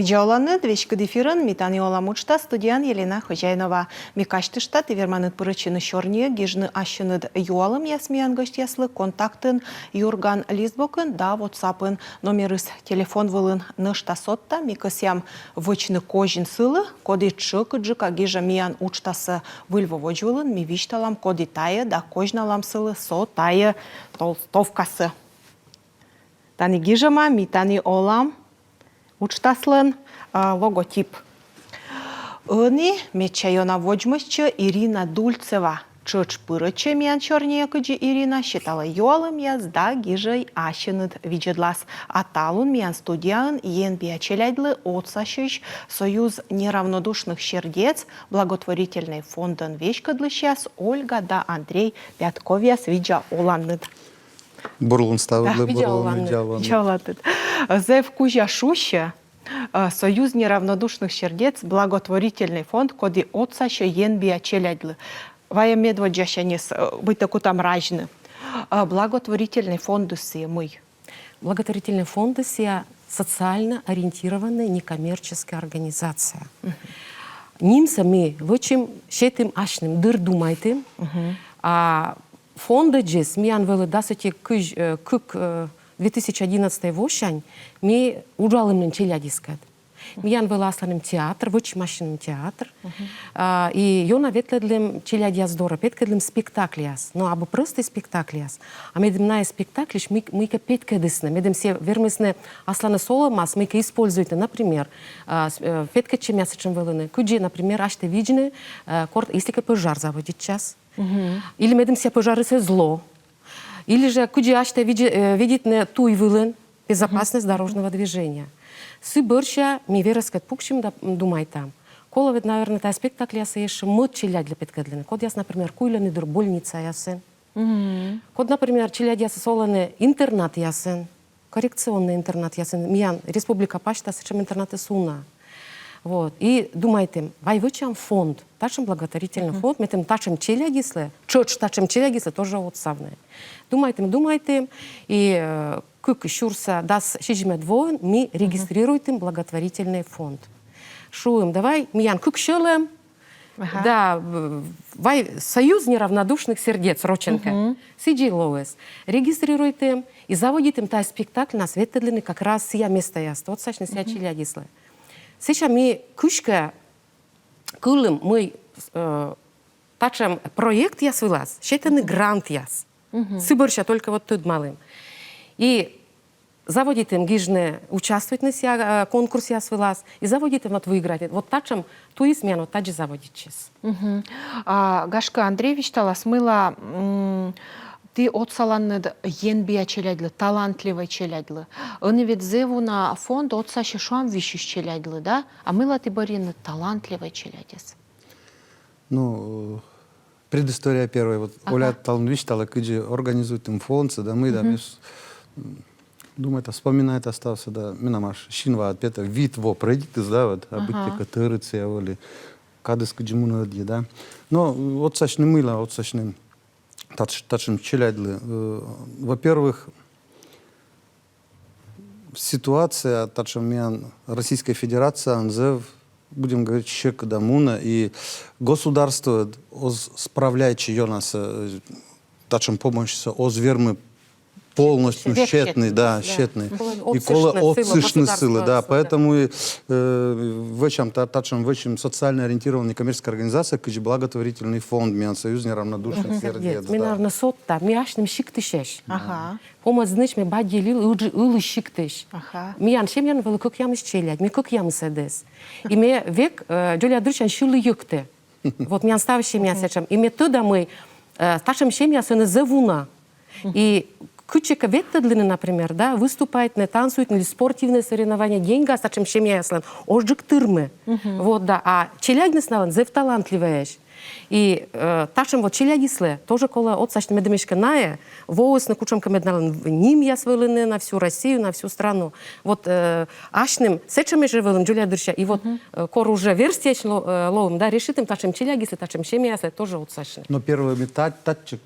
Видеоланы двечка дефирын метани оламучта студиян Елена Хожайнова. Микаштышта теверманыт причины шорния гижны ащыныд юалым ясмиян гышт яслы контактын Юрган Лизбокын да WhatsAppын номерыс телефон вылын нышта сотта микасям вычны кожин сылы коди чык джика гижа миян учтасы выльвовоч вылын ми вишталам коди тая да кожналам сылы со тая толстовкасы. Тани гижама митани олам учтаслын логотип. Ыни мечайона воджмысчы Ирина Дульцева. Чыч пырычы миян чорния кыджи Ирина считала юалым язда гижай ащыныд виджедлас. Аталун миян студиян ен биячеляйдлы отсашыш Союз неравнодушных сердец благотворительный фондын вешкадлыщас Ольга да Андрей Пятковяс виджа оланныд. Бурлун ставили, бурлун виджаланныд. Зев кужа шуща Союз неравнодушных сердец благотворительный фонд коди отсашы ен биячеляйдлы. Вая медводжащанес быть таку там ражны. Благотворительные фонды все мы. Благотворительные фонды все социально ориентированная некоммерческая организация. Нимса мы вычим щетим ашным дыр думайтым. Фонды джес миян вели дасыти кык 2011 вошань ми ужалымнын челядискат. Миян вела асланым театр, вычим машинным театр. И йона ветледлем челядяс дора, петкедлем спектаклияс. Но абы просто спектаклияс. А медем на спектаклиш мыка петкедысны. Медем все вермесны асланы соломас мыка используйте, например, петкече мясочем велыны. Куджи, например, аште виджны, если пожар заводит час. Или медем все пожары се зло. Или же куджи аште видит не туй вылын, безопасность дорожного движения. Сыбырща ми верескат пукшим да думай там. Коловет, наверное, та спектакль ясы еши мыт челядь для петкадлины. Код яс, например, куйляны дыр больница ясын. Код, например, челядь ясы соланы интернат ясын. Коррекционный интернат ясын. Миян, республика пашта, сычем интернаты суна. Вот. И думайте, вай вычам фонд, тачем благотворительный фонд, метем тачем челядислы, чоч тачем челядислы тоже отсавные. Думайте, и кык шурса дас шижмет воин, ми регистрируем благотворительный фонд. Шуем, давай, миян кык шелем, да, вай Союз неравнодушных сердец, Роченко, сиджи лоуэс, регистрируем и заводим та спектакль на светлины как раз сия место яст, вот сачно сия челядислы. Сейчас ми кушка кулым мы тачем проект яс вылаз, щетаны грант яс, сыборща только вот тут малым. И заводите гижне участвовать на сия конкурсе яс вылаз, и заводите вот выиграть. Вот тачем ту и смену, таджи заводить чес. Гашка Андреевич талас мыла ты отсаланнед ен бия челядлы, талантливый челядлы. Они ведь зеву на фонд отсаши шуам вищущ челядлы, да? А мыла ты барин талантливый челядец. Ну, предыстория первая. Вот Оля Талнвич тала кыджи организует им фонд, да мы, да, думаю, это вспоминает остался, да, минамаш, шинва от пета, вид во пройдет, да, вот, обычно катырыцы, воли, кадыс кыджимуна, да. Но отсашны мыла, отсашны тачем челядлы. Во-первых, ситуация тачем Российской Федерации, анзев, будем говорить, щек дамуна, и государство справляет ее нас тачем помощь озвермы полностью щетный, да, щетный. И коло отсышны силы, да. Поэтому в чем социально ориентированная коммерческая организация, как благотворительный фонд, Миян Союз неравнодушных сердец. Мы, наверное, сотта, мы ашным щиктышеш. Помощь, значит, мы бадилил, улы щиктыш. Миян, чем ян вел, как ям исчелять, мы как ям седес. И мы век, джоли адручан щилы юкте. Вот миян ставящий мясечем. И мы туда мы, ташем чем ясены зевуна. И Кучека веттлины, например, да, выступает, не танцует, или спортивные соревнования, деньги, а чем чем я яслан, ожик тырмы. Вот, да. А челядный снаван, зев талантливаешь. И ташем вот челядисле, тоже кола отсачт медемешка нае, воус на кучам камеднален ним я свылыны на всю Россию, на всю страну. Вот ашным сечем живым Джулия Дырща, и вот кор уже верстия ловим, да, решитым ташем челядисле, ташем чемиясле, тоже отсачны. Но первое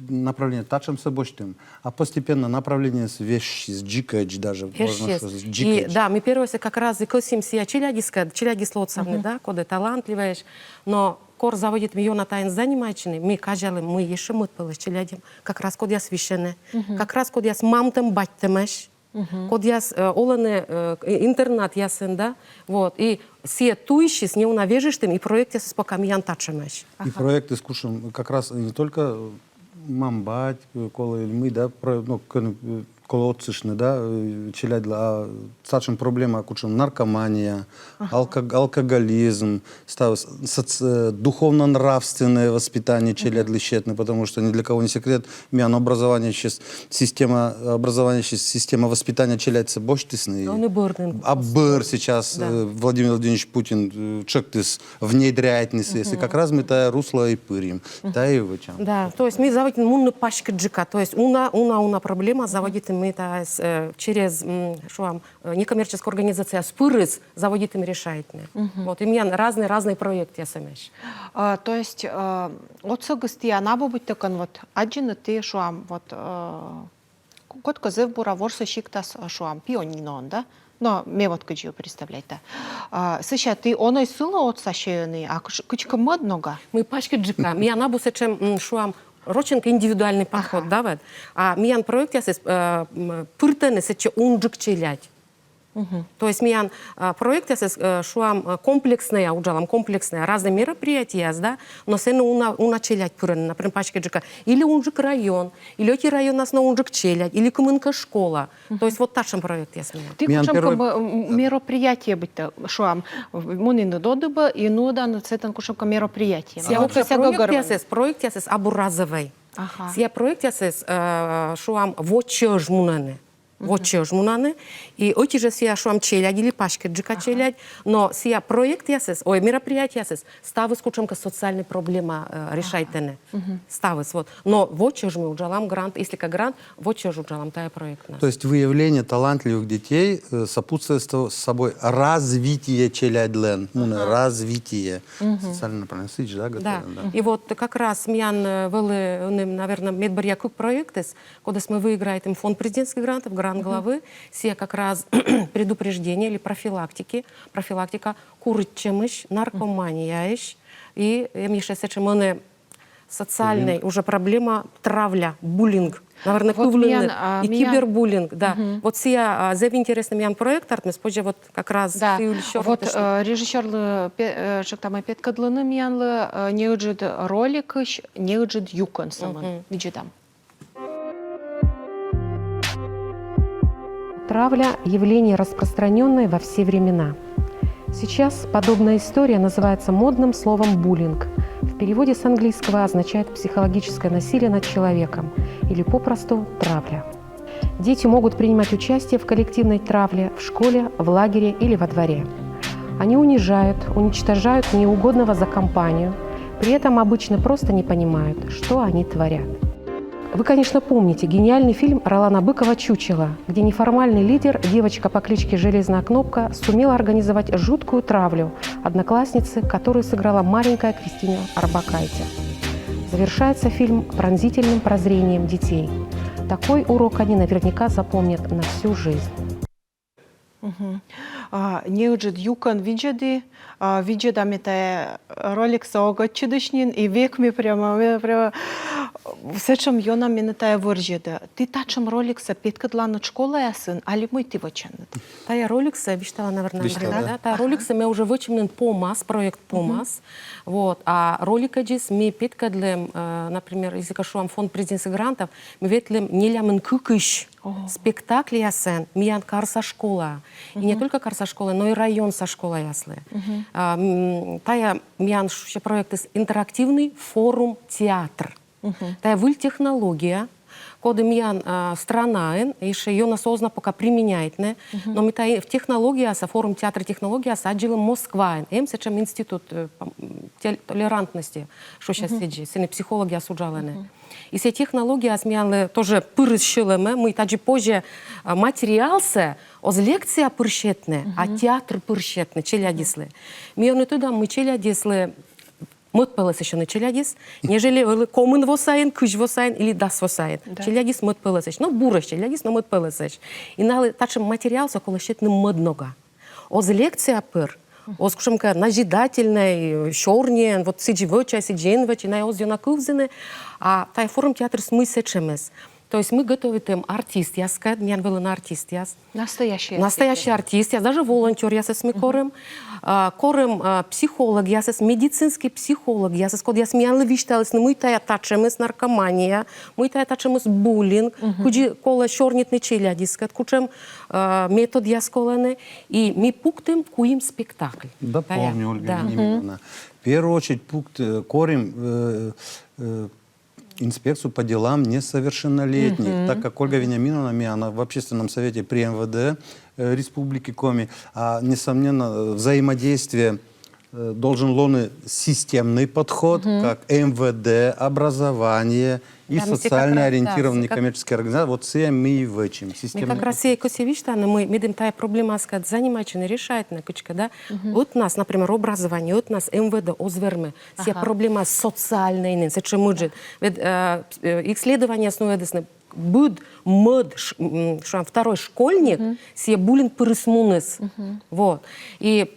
направление тачем собоштым, а постепенно направление с вещи, с джикач даже. И да, мы первое как раз и косимся челядисло отсавны, да, коды талантливаешь, но кор заводит миллиона тайн занимательный, мы кажали, мы еще мы челядим, как раз код я священный, как раз код я с мамтем баттемеш, код я с олане интернат ясен, да, вот, и все туищи с неунавежиштым, и проекты с пока миян тачемеш. И проекты с кушем как раз не только мамбать, колы мы, да, ну, колодцишны, да, челядла, а сачем проблема кучем наркомания, алкоголизм, духовно-нравственное воспитание челядли щетны, потому что ни для кого не секрет, мян образование сейчас, система воспитания челядца боштисный. Он и бырный. А быр сейчас Да. Владимир Владимирович Путин чек-тыс внедряет, если как раз мы та русло и пырим, та и вычам. Да, то есть мы заводим мунны пачка джика, то есть уна проблема заводит мы это через некоммерческую организацию спырыс заводит им решает. Вот, и у меня разные проекты я самеш. То есть от согысти она бы быть такой вот один ты шуам вот кот козыв бура ворса щиктас шуам пионинон, да? Но мне вот кычу представлять, да. Сыща ты оной сыла от сащены, а кычка моднога. Мы пачка джика, ми она бы сечем шуам роченко индивидуальный подход, да, вот. А миян проект я сес пыртены сече унджик челять. То есть миян проект я сес шуам комплексная, уджалам комплексная, разные мероприятия, да, но сену уна челять пыртены, например, пачка джика. Или унджик район, или оти район нас на унджик челять, или коммунка школа. То есть вот ташем проект я смею. Ты кушам мероприятие быть-то шуам мунины додыба и нуда на цетан кушам мероприятие. Я вот проект я сес абуразовый. Я проект я сес шуам воче жмунаны. Воче жмунаны. И оти же сия шуам челядь или пашка джика челядь. Но сия проект я сес, мероприятие я сес, ставы с кучамка социальная проблема решайтены. Ставы вот. Но воче жму уджалам грант, если как грант, воче уджалам тая проект. То есть выявление талантливых детей сопутствует с собой развитие челядлен, развитие. Социально направленный сыч, да, да. И вот как раз миян вели, наверное, медбарьякук проекты, когда мы выиграем фонд президентских грантов, грант главы, все как раз предупреждение или профилактика курчемыш, наркомания, и еще сечемоне социальная уже проблема травля, буллинг. Наверное, вот и кибербуллинг, да. Вот все за интересный миян проект, мы спозже вот как раз... Да, вот режиссер Шактамай Петкадлыны миянлы не уджид ролик, не уджид юкон самын. Видите там. Травля – явление распространенное во все времена. Сейчас подобная история называется модным словом «буллинг». В переводе с английского означает психологическое насилие над человеком или попросту травля. Дети могут принимать участие в коллективной травле в школе, в лагере или во дворе. Они унижают, уничтожают неугодного за компанию, при этом обычно просто не понимают, что они творят. Вы, конечно, помните гениальный фильм Ролана Быкова «Чучело», где неформальный лидер, девочка по кличке Железная Кнопка, сумела организовать жуткую травлю одноклассницы, которую сыграла маленькая Кристина Орбакайте. Завершается фильм пронзительным прозрением детей. Такой урок они наверняка запомнят на всю жизнь. Не уджид юкон виджедам это ролик саога чудышнин и век ми прямо сечем йона минутая выржеда. Ты тачем ролик са петкадлана школа ясын, али мой ты вочанет? Тая ролик са виштала, наверное, да? Та ролик са мы уже вычемнен помас, проект помас. Вот. А ролика джис мы петкадлем, например, если кашуам фонд президентских грантов, мы ветлем нелямен кукыш. Спектакли ясен, миян карса школа. И не только карса школа, но и район со школой яслы. Тая миян проект интерактивный форум театр. Тая выль технология, коды миян странаен, еще ее насозно пока применяет, не? Но мы в технологии, форум театра технологии, саджилы Москва, чем институт толерантности, что сейчас сидит, сыны психологи осуждали. И все технологии осмеяли тоже пырщилами, мы также позже материалсы, оз лекция пырщетне, а театр пырщетне, челядислы. Мы не туда, мы челядислы, мыт еще на челядис, нежели комын восайн, кыж восайн или дас восайн. Челядис мыт пылысыш. Ну, бурыш челядис, но мыт пылысыш. И на тачем материал около щетны мыднога. Оз лекция пыр, оз кушемка назидательной, щорне, вот сидживоча, сидженвоча, на оз дёнакывзены, а тай форум театр смысл чемес. То есть мы готовим артист, я сказать, меня был на артист, я. Настоящий артист, я даже волонтер, я с корем, психолог, я с медицинский психолог, я с код, я с меня ловишталась, но мы тая тачем с наркомания, мы тая тачем с буллинг, куди кола шорнит не челядискат, кучем метод я сколены, и мы пуктем куим спектакль. Да, помню, Ольга Вениаминовна. В первую очередь пункт корем инспекцию по делам несовершеннолетних, так как Ольга Вениаминовна, она в общественном совете при МВД Республики Коми, а, несомненно, взаимодействие должен лоны системный подход, как МВД, образование и социально ориентированные коммерческие организации. Вот все мы и вычим. Мы как раз и Косевич, мы видим тая проблема, сказать, занимательно решать на кучка, да. Вот нас, например, образование, вот нас МВД, озверме, все проблемы социальные, с чем может. Ведь исследования основываются буд мод второй школьник, все буллинг пересмунес, вот. И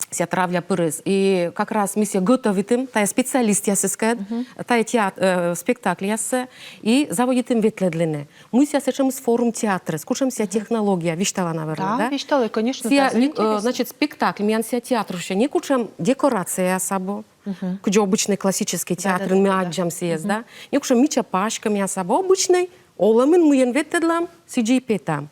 вся травля пырыс. И как раз мы все готовим, тая специалист ясыскает, тая театр, спектакль ясы, и заводим ветледлины. Мы сейчас с форум театра, скушаем вся технология, виштала, наверное, да? Да, виштала, конечно. Значит, спектакль, мы вся театр еще не кушаем декорация особо, где обычный классический театр, мы аджам съезд, да? Не кушаем мича пашка, мы особо обычный, оламын мы ветледлам, сиджи петам.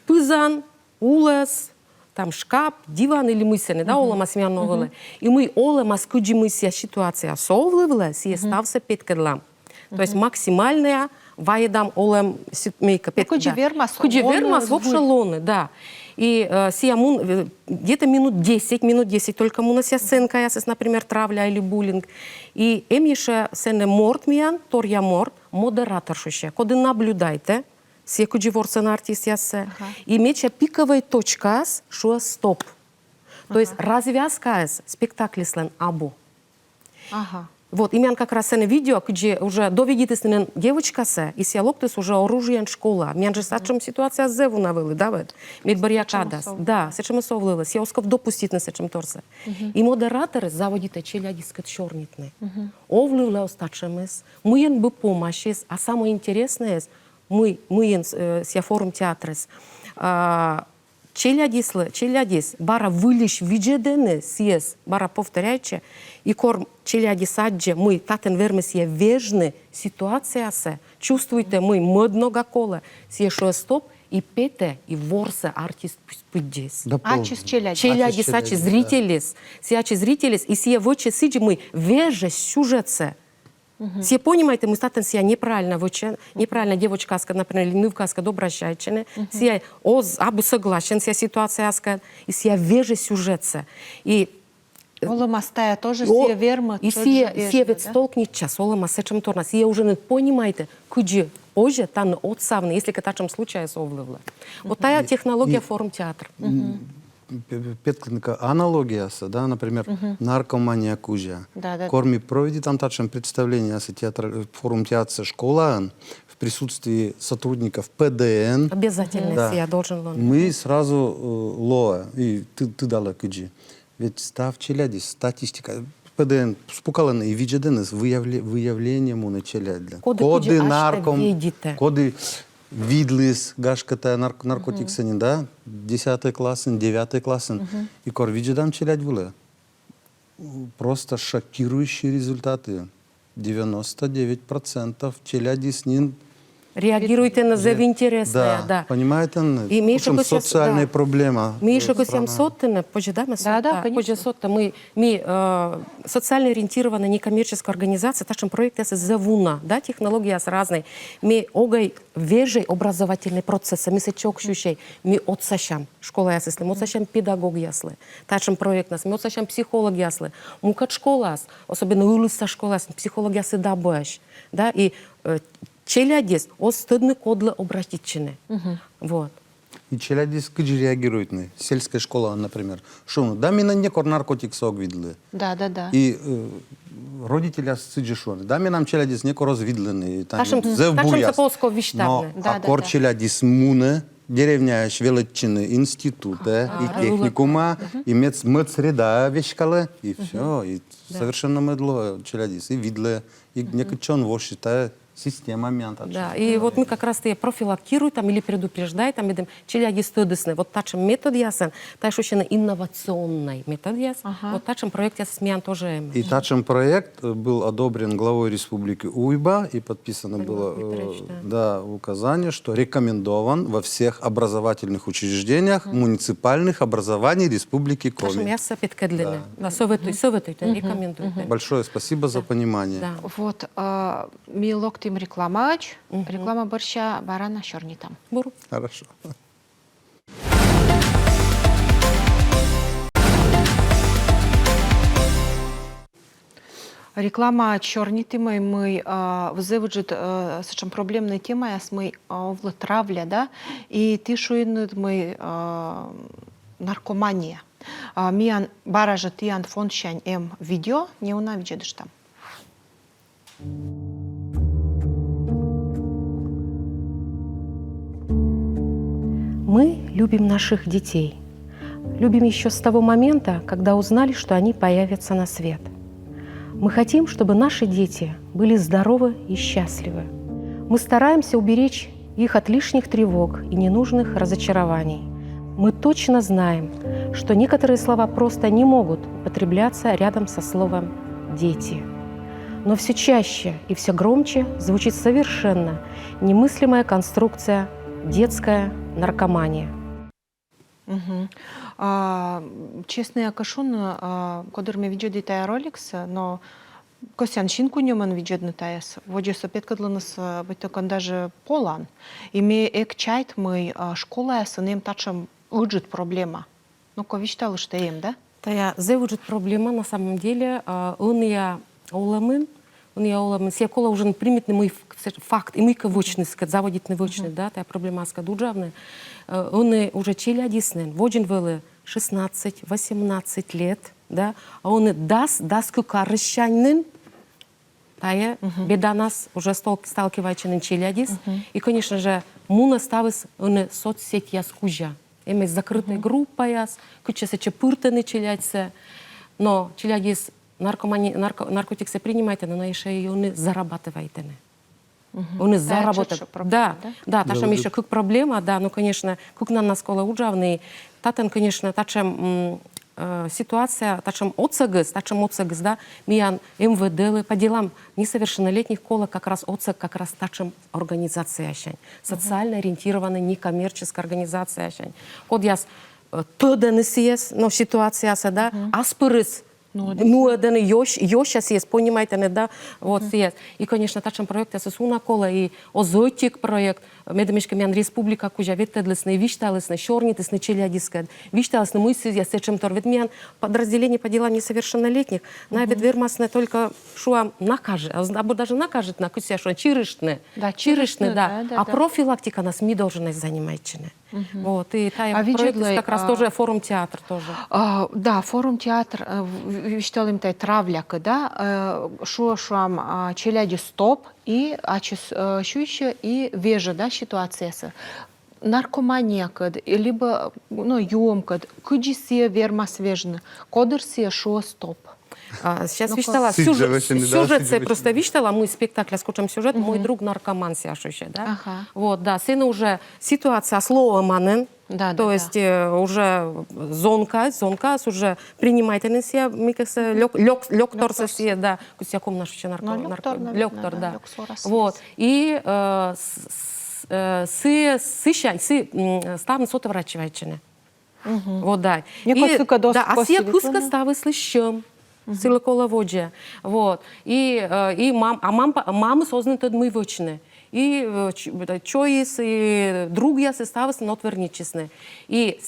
Пызан, улас, там шкаф, диван или мысли, да, олама смея новелы. И мы олама скуджи ся ситуация совлывала, сия стався петкадлам. То есть максимальная ваедам олам мейка петка. Куджи-вермас вообще лоны, да. И сия мун, где-то минут 10 только муна ся сценка, ясес, например, травля или буллинг. И эм еще сене морт миян, тор я морт, модератор шуще. Коды наблюдайте, всеку диворца на артист ясе. И меча пиковая точка, что стоп. То есть развязка спектакль слен або. Вот, именно как раз на видео, где уже доведитесь на девочка се, и сиалоктес уже оружие школа. Меня же сачем ситуация с зеву навели, да, вед? Мид барьячадас. Да, сечем совлилась. Я осков допустить на сечем торсе. И модераторы заводите челядискат чорнитны. Овлюле остачемес. Муен бы помощис, а самое интересное мы ся форум театрес. Челядис, бара вылиш виджедене сиес, бара повторяйче, и корм челядис адже, мы татен верме сия вежны ситуация се, чувствуйте, мы моднога кола, сия шо стоп, и пете, и ворса артист пудес. Ачис челядис. Челядис, ачис зрителис, сиачи зрителис, и сия воче сиджи мы веже сюжетсе. Все понимаете, мы статен сия неправильно вычен, неправильно девочка, например, ленивка, добра женщина, сия абу согласен, сия ситуация, и сия веже сюжется. И Олама стая тоже сия верма. И сия ведь столкнет час, олама сечем торна, сия уже не понимаете, куди оже там отсавны, если к такому случаю совлывла. Вот тая технология форум театр. Петкинка аналогия, да, например, наркомания кужа. Корми проведи там тачем представление с форум театра школа в присутствии сотрудников ПДН. Обязательно, да. Я должен лон. Мы сразу лоа, и ты дала куджи. Ведь став челядис, статистика. ПДН спукален и виджеден с выявлением на челядля. Коды нарком, коды видлис, гашката наркотиксен, да, 10 классен, 9 классен. И кор виджедам челядь вуле. Просто шокирующие результаты. 99% челяди с ним реагируйте на за интересное, да. Понимаете? И ми Учим ще социальные проблемы. Ми ще косям сотни, пожидаємо Да, конечно. сотта. Ми социально ориентированная некоммерческая организация, нашим проект есть завуна, да, технология с разной. Мы огай вежей образовательный процесс, мы се чокшущей, мы отсащам, школа ясли, мы отсащам педагог ясли, нашим проект нас, мы отсащам психолог ясли, мукат школа, особенно улица школа, психолог ясли да бояш, да, и челядис, остыдны кодлы обратительны, вот. И челядис кыджи реагирует на сельская школа, например. Что, да, меня не наркотик сок видели. Да. И родители сыджишон. Да, нам челядис не развидлены. Ташим запolsko виштавне. Но акор челядис муне, деревня Швелетчины, института и техникума, и медсреда вещкала, и все. И совершенно медло челядис. И видле, и некочен вошита. Система мента. Да, и вот мы как раз и профилактируем там, или предупреждаем, там, идем, челяги стыдысны. Вот тачем метод ясен, та еще инновационный метод ясен. Вот тачем проект ясен смеян тоже. И тачем проект был одобрен главой Республики Уйба, и подписано было указание, что рекомендован во всех образовательных учреждениях муниципальных образований Республики Коми. Тачем ясен подкедлины. Да, советуйте, рекомендуйте. Большое спасибо за понимание. Да. Вот, милок тим рекламач, реклама борща барана черни там. Буру. Хорошо. Реклама черни темы мы вызывают сочем проблемная тема, яс мы в травля, да, и тишуин мы наркомания. Миан баража тиан фоншань видео не унавидишь там. Мы любим наших детей. Любим еще с того момента, когда узнали, что они появятся на свет. Мы хотим, чтобы наши дети были здоровы и счастливы. Мы стараемся уберечь их от лишних тревог и ненужных разочарований. Мы точно знаем, что некоторые слова просто не могут употребляться рядом со словом «дети». Но все чаще и все громче звучит совершенно немыслимая конструкция «детская наркомания». Честно, я кашун, кодер ми виджу детая роликс, но косян шинку ньоман виджу детаяс. Воджу сопет кадланас битокан даже полан. И ми эк чайт мы школа яса нем тачам уджит проблема. Ну ко виштал что им, да? Да, я зевуджит проблема на самом деле. Он я уламын. Сякола уже примет мой факт, и мы кавочный, заводить невочный, да, та проблема скадуджавная. Он уже челядисный, воджин вели 16-18 лет, да, а он даст кукарыщанин, тая беда нас уже сталкивается челядис, и, конечно же, муна ставис он соцсеть яскужа. Имеет закрытая группа яс, куча чепуртаны челядься, но челядис наркотик се принимайте, но еще и он зарабатывает. Он зарабатывает. Да, там еще как проблема, да, ну, конечно, как на нас кола уджавный, татен, конечно, тачем ситуация, тачем отцегыс, да, миян МВД по делам несовершеннолетних кола как раз отцег, как раз тачем организация ощань, социально ориентированная некоммерческая организация ощань. Код яс ТДНСС, но ситуация, да, аспирис, ну, это не сейчас есть, понимаете, не да, вот есть. И, конечно, тачем проект я сосуна кола и озойтик проект, медомешками республика кужа ветедлесны, вишталесны, шорнитесны, челядискад, вишталесны мысли, я с этим торведмян подразделение по делам несовершеннолетних, на ведвермасне только шуам накажет, або даже накажет на куся, что чирышны, да, а профилактика нас ми должна занимать. Вот, и та проект как раз тоже форум театр тоже. Да, форум театр, виштал им тай травляка, да, шуам челяди стоп, и еще и вежа, да, ситуация. Наркомания, либо, ну, ёмкад, куджисе вермас вежны, кодерсе шо стоп. Сейчас виштала сюжет, це просто виштала, мы спектакль скучаем сюжет, мой друг наркоман сяшущий, да. Вот, да, сына уже ситуация сломанен. Да, то есть уже зонка уже принимайте на себя, мне кажется, лектор да, кусяком наш еще лектор, да. Вот, и ставны сотоврачевайчины. Вот, да. Мне кажется, Да, а все спасибо, куска да. ставы слышим. Силиколоводжия. Вот. Мамы созданы тот мы вочны. И чоис, и другие составы нотверничесны. И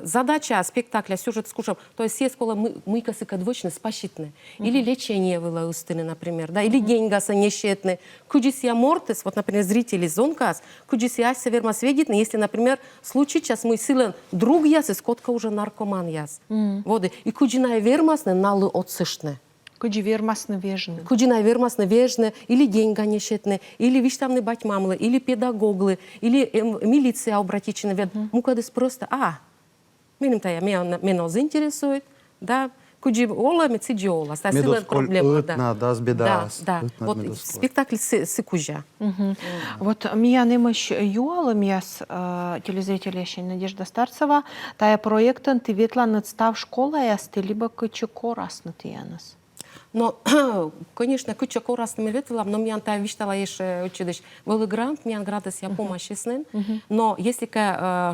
задача спектакля, сюжет скушав, то есть есть кола мы косыка двочны спаситны. Или лечение было устыны, например, да, или деньгаса нещетны. Куджисия мортес, вот, например, зрители зонкас, куджисия северма сведитны, если, например, случай час мы силен друг яс, и скотка уже наркоман яс. Вот, и куджиная вермасны налы отсышны. Куджи вермасны вежны. Куджиная вермасны вежны, или деньга нещетны, или виштамны батьмамлы, или педагоглы, или милиция обратичена. Мукадес просто, минем-то меня заинтересует, да, куджи ола, мециджи ола. Медосколь проблема, ытна, да, бедас. Да. Вот спектакль сыкужа. Вот меня немощ юалым яс телезритель еще Надежда Старцева, тая проектен ты ветлан отстав школа яс ты либо кычеко раз на тиянас. Но, конечно, куча корасными ветвилам, но меня та виштала еще учидыш был грант, меня градус я помощь снен. Но если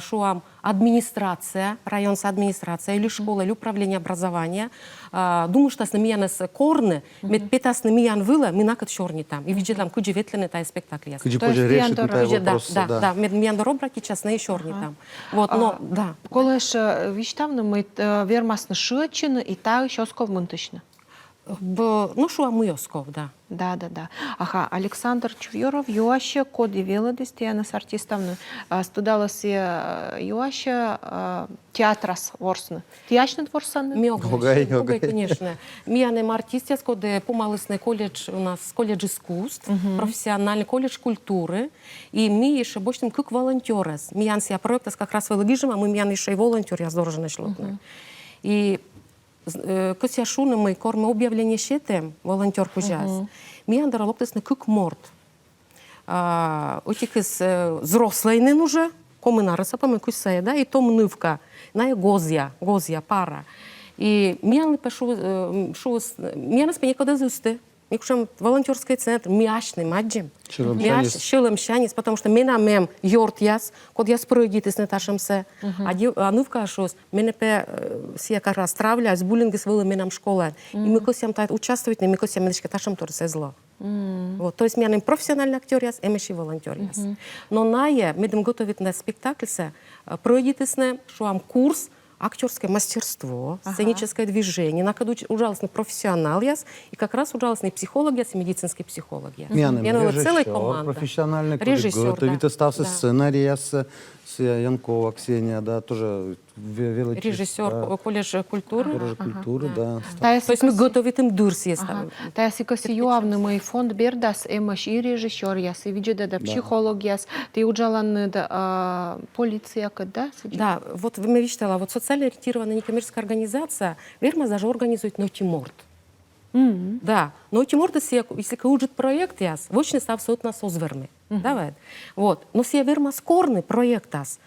шуам администрация, районная администрация или школа, или управление образования, думаю, что с нами нас корны, мед пятас на меня вила, минакат черный там, и видит там куча ветлены тай спектакль. Куджи позже решит на тай вопрос. Да, мед меня добраки частные черный там. Вот, но да. Колеш виштам мы вермасны шечины и та еще сковмынтышны. Ну, шуа муёсков, да. Да. Ага, Александр Чувьеров, Юаще, Коди Велодис, Тианас артистовны, студалась Юаще, театрас ворсны. Тиачнет ворсаны? Огай, конечно. Миянем артистец, коде помалысный колледж, у нас колледж искусств, профессиональный колледж культуры, и мы еще больше как волонтеры. Миян сия проектас как раз вылыгижем, а мы миян еще и волонтер, я здорово нашлотны. И Косия шуны мы корме объявление щетем, волонтер кужас. Миян даралоктесны как морд. Отикс взрослый уже, комынараса, помы кусая, да, и том нывка, на гозя пара. И миян пишу, миян спи никогда зусты. Микушам волонтерский центр, мияшный маджим. Шилым-шанис, потому что меня мем йорт яс, код я спройдит из наташемся. А ну в кашус, меня пе сия как раз травля, с буллинги с вылым менам школа. И мы косям тает участвовать, мы косям медичка ташем тоже сезло. Вот, то есть меня профессиональный актер яс, эмеши волонтер яс. Но ная, мы дем готовить на спектакль се, пройдит из не, шуам курс, актерское мастерство, сценическое движение, накаду ужасный профессионал яс, и как раз ужасный психолог яс и медицинский психолог яс. Режиссер, профессиональный режиссер, да. Стався сценарий яс, Янкова Ксения, да, тоже режиссер колледж культуры. Да. То есть мы готовим им дурс есть. Та яси коси юавны мой фонд бердас эмаш и режиссер яс, и виджеда да психолог яс, ты уджаланы да полиция, да? Да, вот мы видели, вот социально ориентированная некоммерческая организация, верма даже организует нотиморд. Да, но тиморд, если кауджит проект яс, вочный став сот на созверми. Давай. Вот, но все верма скорный проект яс.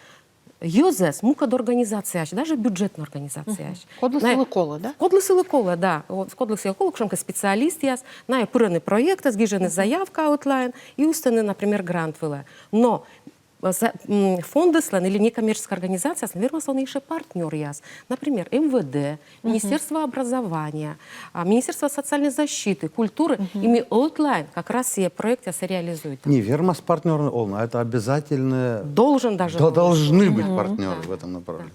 Йозес, мука до организации, даже бюджетная организация. Кодлы силы кола, да? Кодлы силы кола, да. Кодлы силы кола, кшамка специалист яс, на пырный проект, сгижены заявка аутлайн и устаны, например, грант вела. Но фонды или некоммерческая организация, наверное, он еще партнер яс. Например, МВД, Министерство образования, Министерство социальной защиты, культуры. И мы онлайн как раз все проекты реализуют. Не, верма с партнером, это обязательно. Должен даже. Должны быть партнеры в этом направлении.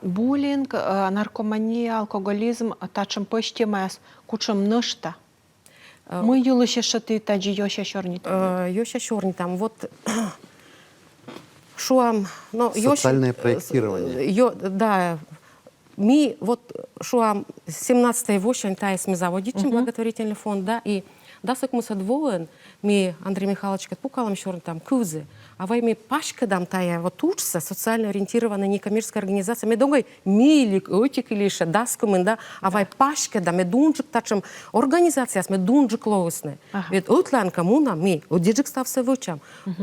Буллинг, наркомания, алкоголизм, тачем пыштемас, кучем нышта. Мы юлыше шаты таджи йоша шорни. Йоша шорни там. Вот шуам, но социальное проектирование. Да. Мы вот шуам 17-й вошень таес мы заводичим благотворительный фонд, да, и да сок мы садвоен, мы Андрей Михайлович пукалам шорни там кузы, а во имя пашка дам тая вот учится социально ориентированная некоммерческая организация. Мы думаем, милик, отик или еще даском, да, а во пашка дам, мы дунжик тачем организация, мы дунжик лоусны. Ведь отлан коммуна, мы одежик став се вычам,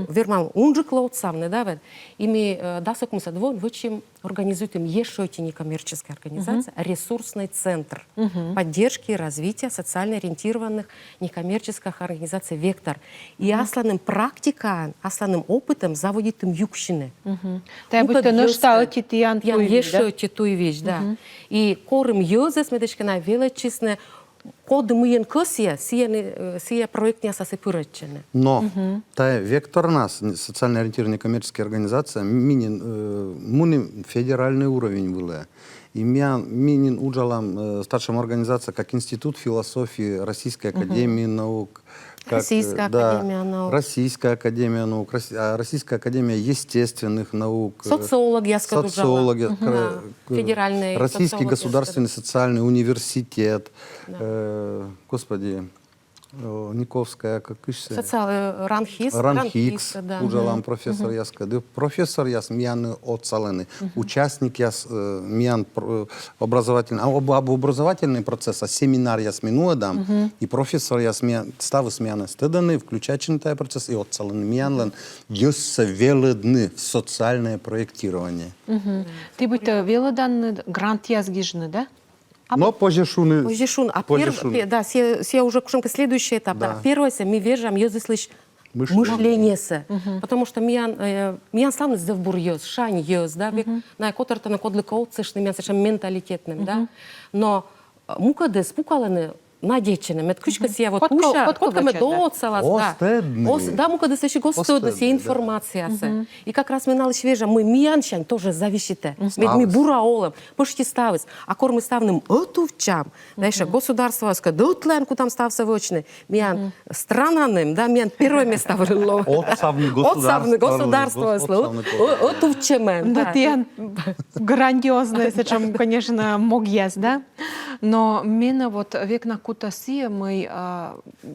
вермам унжик лоусамны, да, ведь. И мы дасок мы садвон вычим организуем еще эти некоммерческие организации, ресурсный центр поддержки и развития социально ориентированных некоммерческих организаций «Вектор». И асланым практикам, асланым опытом заводит им юкщины. Та будто ношта оти тиян Я туй, еще да? эти туй вещь, да. И корым юзес, медичка на величесне, код мы инкосия, сия проект не сосыпырочены. Но та вектор нас, социально ориентированная коммерческая организация, муним федеральный уровень была. И минин уджалам старшим организация как Институт философии Российской академии наук. Как, Российская академия наук. Российская академия наук, Российская академия естественных наук. Социологи, я скажу, социологи, федеральный Российский социологи, государственный социальный университет. Господи, Никовская, как ищется? Ранхикс, да. Уджалам профессор яска. Профессор яс мияны отцалены. Участник яс миян образовательный. Об образовательный процесс, а семинар яс минуадам. И профессор яс ставы смяны стыданы, включающий taj процесс и отцалены миянлен. Йосса веледны в социальное проектирование. Ты будто велодан грант язгижны, да? Но позже-шуны. Позже-шун. А да, все уже кушенка следующий этап. Да. Первое, мы вежам, я слыш мышление. Потому что миян славный здевбур йоз, шань йоз, да, на котором на кодлика отцешный, миян совершенно менталитетным, да. Но мукады спукаланы надечены, меткучка сия вот уша, котками до отцалас, да. Да, мукады еще гостодны, сия информация. И как раз мы налыш вежам, мы мияншань тоже зависите. Мы бура олем, почти ставис. А кор мы ставным отувчам, да еще государство, дотленку там стався вочны, миян странным, да, миян первое место выло. Отцавный государство, отувчемен. Да, тиян грандиозный, чем, конечно, мог есть, да? Но именно вот век на кутасия мы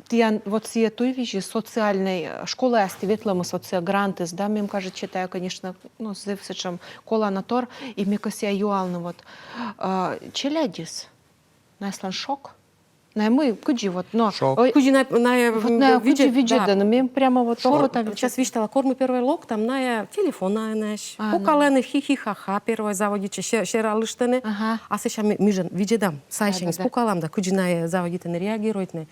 тиян вот сия той вижу социальной школы астиветлому социогрантес, да, мне кажется, читаю, конечно, ну, зевсечем коланатор и мекосия юалны вот челядис, наслан шок. На мы куди вот, но Куди на виджет, но мы прямо вот того там. Сейчас виштала кормы первый лок, там на телефон на наш. Покалены хихи-ха-ха первый заводит, щера лыштаны. А сейчас мы же виджедам, сайша не спукалам, да куди на заводит не реагирует не.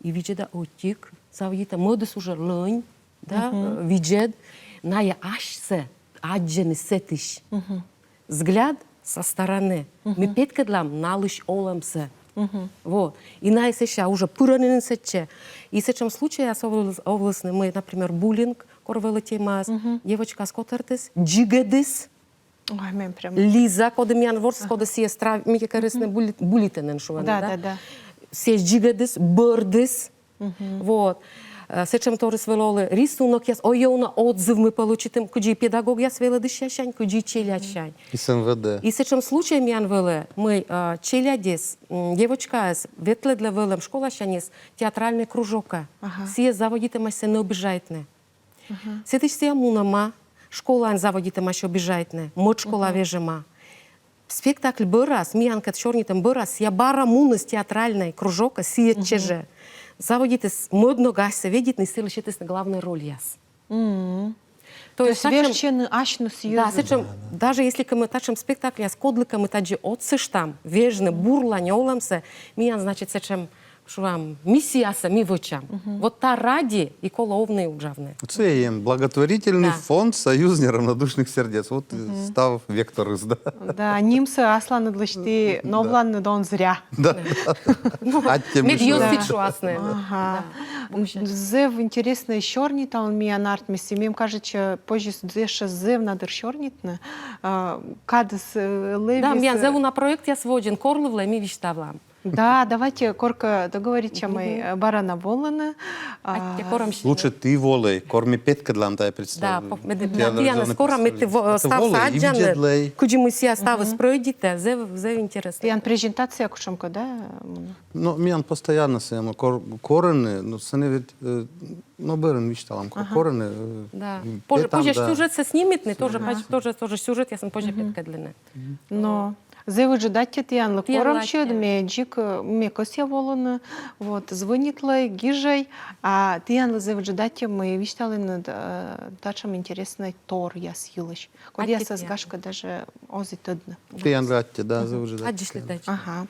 И виджеда отик, заводит модус уже лонь, да, виджед, на я ашсе, аджены сетиш. Взгляд со стороны. Мы петкадлам налыш олемсе. Вот. И на еще уже пуранин сече. И в этом случае областный мы, например, буллинг, корвела тема, девочка скотертис, джигедис, Лиза, коли м'ян ворс, коли сіє страв, міке корисне булітенен, що вони, да. Сіє джигедис, бърдис, вот. Сечем торис велоли рисунок, яс ойона отзыв мы получим, куди педагог яс веле дышащань, куди челячань. И с МВД. И сечем случаем ян веле, мы челядес, девочка яс, ветле для велем школа шанес, театральный кружока. Сие заводите мась се не обижайтне. Сетиш сия мунама, школа заводите мась обижайтне, мод школа вежема. Спектакль бърас, миянкат шорнитем бърас, я бара мунас театральный кружока, сие чеже. Заводите модно гася, видите, не силишитесь на главной роли яс. То есть верчены ашну сьюзу. Да, сечем, даже если мы тачем спектакль, я с кодликами таджи отсыштам, вежны, бурла, не оламсе, миян, значит, сечем, що вам, місіяса, мі вочам. Вот та раді і коловний уджавне. Це є благотворительний фонд «Союз неравнодушних сердец». Вот став вектор из, да. Да, нимсы асланы длышты, но вланны дон зря. Да. Медьёз фитшуасне. Зев интересный щорни там миян артмиси. Мем кажется, позже здесь зев надыр щорнитне. Кадыс левис. Да, миян зеву на проект я своден, корлывле ми виштавлам. Да, давайте корка договорить, чем мы барана волны. А те корам ще- Лучше ты волей, корми петкадлам, дай Да, представь. Тияна скоро ми став саджан, куди ми сія став спройдіте, зе інтересно. Ян презентация кушамка, да? Ну, миян постоянно сема корени, ну, сани ведь, ну, берен вичталам, корени. Да. Петам, Позже да. сюжет се снимитне, тоже сюжет, я съм позже петкадлине. Но зе выжидать Ян лакором латте. чуд, меджик, мекося волны, вот, звонитлай, гижай, а Ян зе выжидать мы вичтали над тачем интересный тор я съилась. Код я теперь? сазгашка даже ози тыдны. Ты, Андратте, да, завжди. Аджиш ледач. Ага.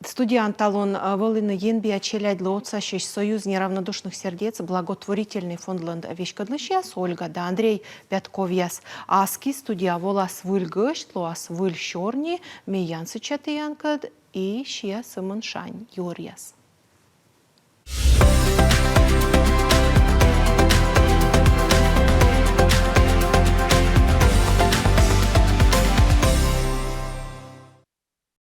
Студия Талон Волыны Енби очелять лоца шесть союз неравнодушных сердец, благотворительный фонд Вещкадлышьяс, Ольга да Андрей Пятковьяс, Аски студия Волас Выльгышт, Лоас Выль Щорни, Меянсы Чатыянкад и Шия Сымыншань Юрьяс.